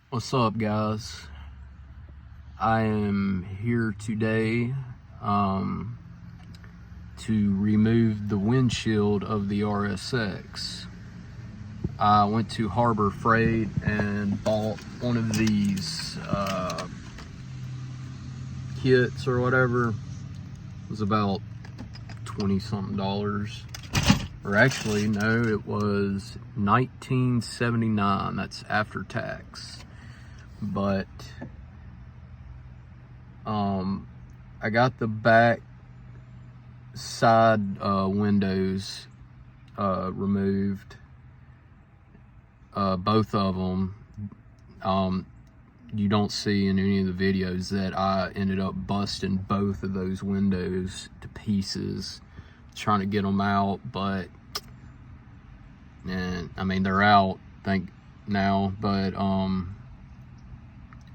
What's up, guys? I am here today to remove the windshield of the RSX. I went to Harbor Freight and bought one of these kits or whatever. It was about $20-something. Or actually, no, it was $19.79. That's after tax. But I got the back side windows removed, both of them. You don't see in any of the videos that I ended up busting both of those windows to pieces trying to get them out, but I mean, they're out now, but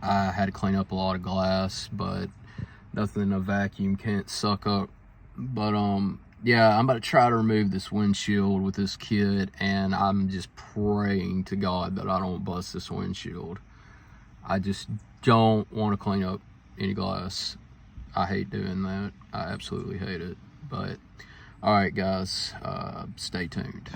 I had to clean up a lot of glass, but nothing a vacuum can't suck up. But yeah, I'm about to try to remove this windshield with this kit, and I'm just praying to God that I don't bust this windshield. I just don't want to clean up any glass. I hate doing that. I absolutely hate it. But all right, guys, stay tuned.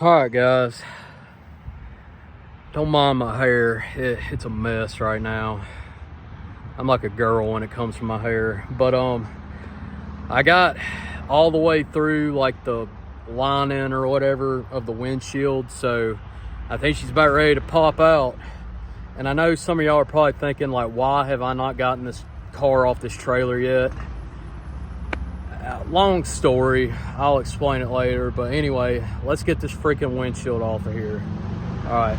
Alright, guys, don't mind my hair. It's a mess right now. I'm like a girl when it comes to my hair. But I got all the way through like the lining or whatever of the windshield, so I think she's about ready to pop out. And I know some of y'all are probably thinking, like, why have I not gotten this car off this trailer yet? Long story, I'll explain it later, but anyway, let's get this freaking windshield off of here. All right.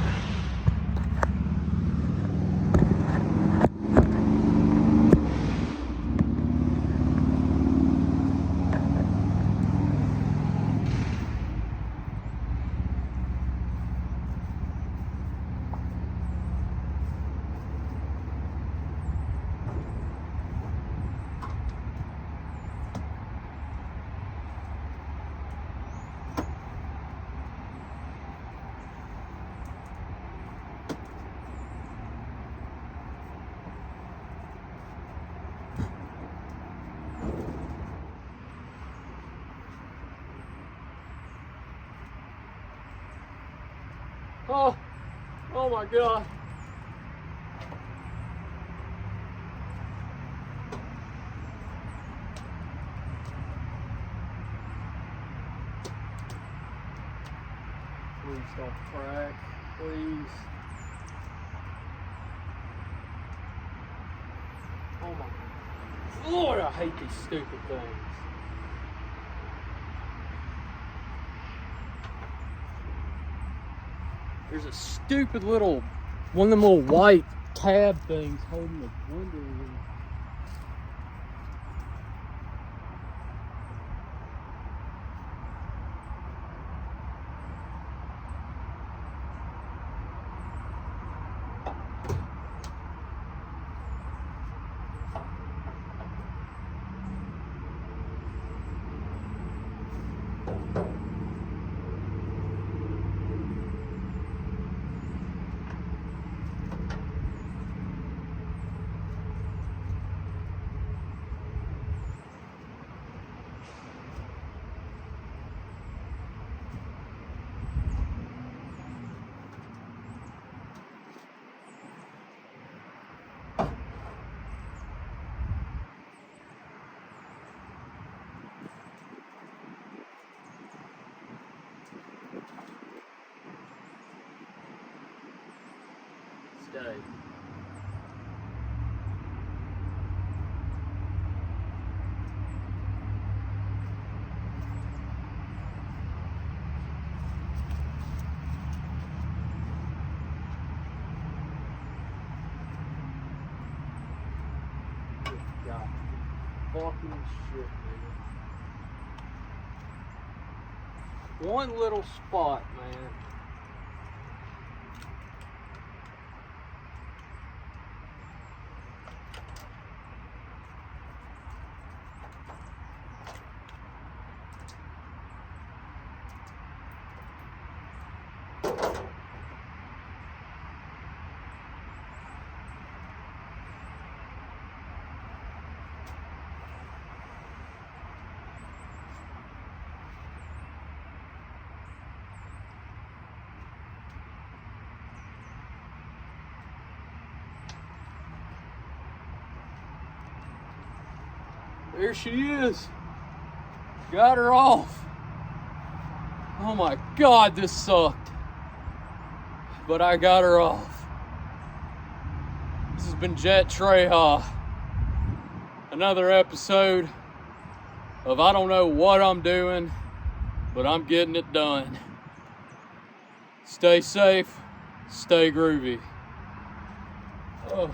Oh my God. Please don't crack, please. Oh my God. Lord, I hate these stupid things. There's a stupid little, one of them little white tab things holding the window in. day. God, fucking shit, nigga. One little spot, man. There she is. Got her off. Oh my God, this sucked. But I got her off. This has been Jet Treha. Another episode of I don't know what I'm doing, but I'm getting it done. Stay safe, stay groovy. Oh.